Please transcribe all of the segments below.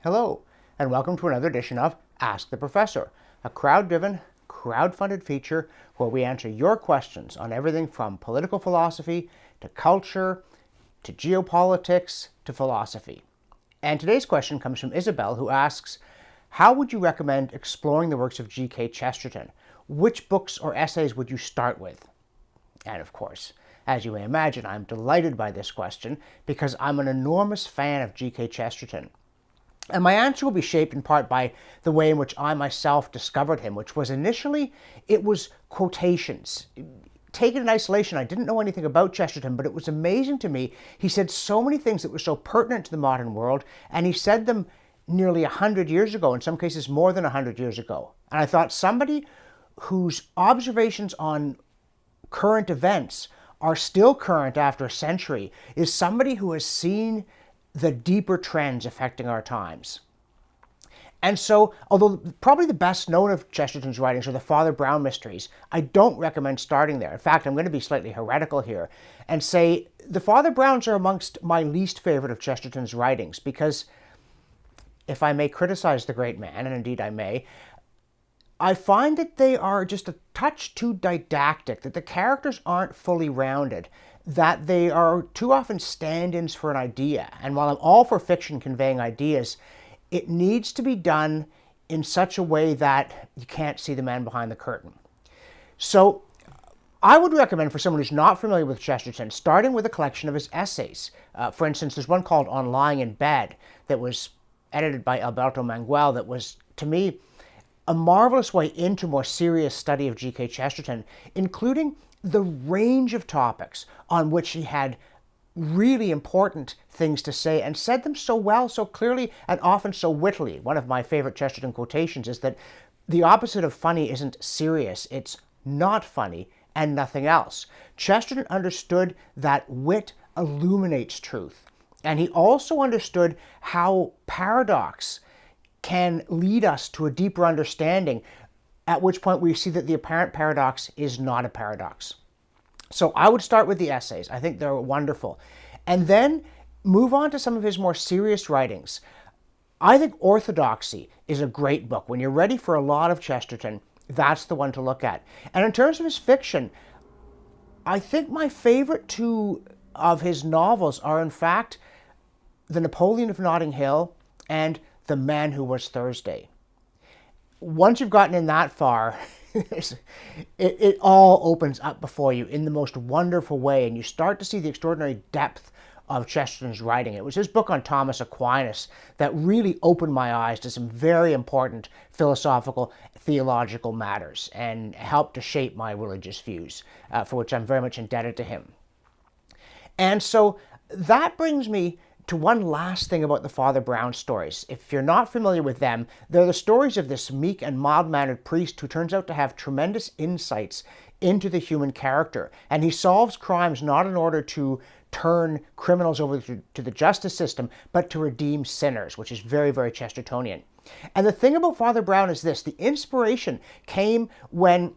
Hello, and welcome to another edition of Ask the Professor, a crowd-driven, crowd-funded feature where we answer your questions on everything from political philosophy to culture to geopolitics to philosophy. And today's question comes from Isabel, who asks, how would you recommend exploring the works of GK Chesterton? Which books or essays would you start with? And of course, as you may imagine, I'm delighted by this question because I'm an enormous fan of GK Chesterton. And my answer will be shaped in part by the way in which I myself discovered him, which was initially, it was quotations. Taken in isolation, I didn't know anything about Chesterton, but it was amazing to me. He said so many things that were so pertinent to the modern world, and he said them nearly 100 years ago, in some cases more than 100 years ago. And I thought somebody whose observations on current events are still current after a century is somebody who has seen the deeper trends affecting our times. And so, although probably the best known of Chesterton's writings are the Father Brown mysteries, I don't recommend starting there. In fact, I'm going to be slightly heretical here and say the Father Browns are amongst my least favorite of Chesterton's writings because, if I may criticize the great man, and indeed I may, I find that they are just a touch too didactic, that the characters aren't fully rounded, that they are too often stand-ins for an idea. And while I'm all for fiction conveying ideas, it needs to be done in such a way that you can't see the man behind the curtain. So I would recommend for someone who's not familiar with Chesterton, starting with a collection of his essays. For instance, there's one called On Lying in Bed that was edited by Alberto Manguel that was, to me, a marvelous way into more serious study of G.K. Chesterton, including the range of topics on which he had really important things to say and said them so well, so clearly, and often so wittily. One of my favorite Chesterton quotations is that the opposite of funny isn't serious, it's not funny and nothing else. Chesterton understood that wit illuminates truth, and he also understood how paradox can lead us to a deeper understanding, at which point we see that the apparent paradox is not a paradox. So I would start with the essays. I think they're wonderful. And then move on to some of his more serious writings. I think Orthodoxy is a great book. When you're ready for a lot of Chesterton, that's the one to look at. And in terms of his fiction, I think my favorite two of his novels are, in fact, The Napoleon of Notting Hill and The Man Who Was Thursday. Once you've gotten in that far, it all opens up before you in the most wonderful way, and you start to see the extraordinary depth of Chesterton's writing. It was his book on Thomas Aquinas that really opened my eyes to some very important philosophical, theological matters and helped to shape my religious views, for which I'm very much indebted to him. And so that brings me to one last thing about the Father Brown stories. If you're not familiar with them, they're the stories of this meek and mild-mannered priest who turns out to have tremendous insights into the human character. And he solves crimes not in order to turn criminals over to the justice system, but to redeem sinners, which is very, very Chestertonian. And the thing about Father Brown is this: the inspiration came when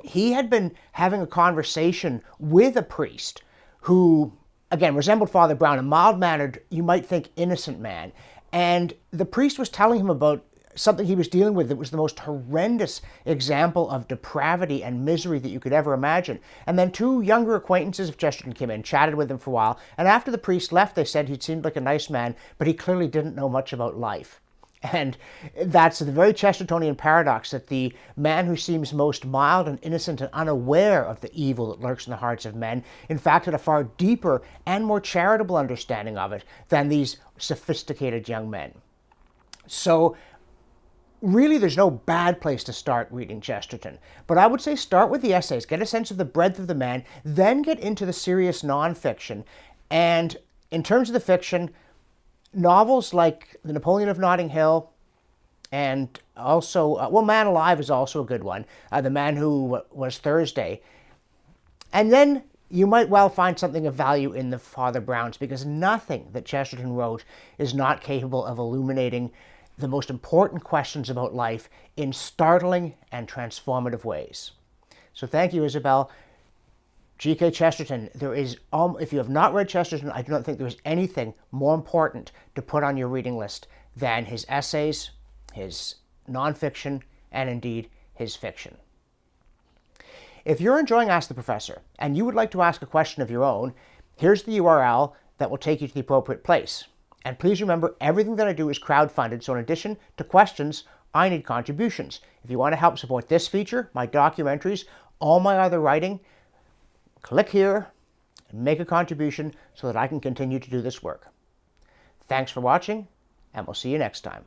he had been having a conversation with a priest who, again, resembled Father Brown, a mild-mannered, you might think, innocent man. And the priest was telling him about something he was dealing with that was the most horrendous example of depravity and misery that you could ever imagine. And then two younger acquaintances of Chesterton came in, chatted with him for a while, and after the priest left, they said he seemed like a nice man, but he clearly didn't know much about life. And that's the very Chestertonian paradox, that the man who seems most mild and innocent and unaware of the evil that lurks in the hearts of men, in fact, had a far deeper and more charitable understanding of it than these sophisticated young men. So really, there's no bad place to start reading Chesterton. But I would say start with the essays, get a sense of the breadth of the man, then get into the serious nonfiction. And in terms of the fiction, novels like The Napoleon of Notting Hill, and also, Man Alive is also a good one, The Man Who Was Thursday. And then you might well find something of value in the Father Browns, because nothing that Chesterton wrote is not capable of illuminating the most important questions about life in startling and transformative ways. So thank you, Isabel. G.K. Chesterton, if you have not read Chesterton, I do not think there is anything more important to put on your reading list than his essays, his nonfiction, and indeed his fiction. If you're enjoying Ask the Professor and you would like to ask a question of your own, here's the URL that will take you to the appropriate place. And please remember, everything that I do is crowdfunded, so in addition to questions, I need contributions. If you want to help support this feature, my documentaries, all my other writing, click here and make a contribution so that I can continue to do this work. Thanks for watching, and we'll see you next time.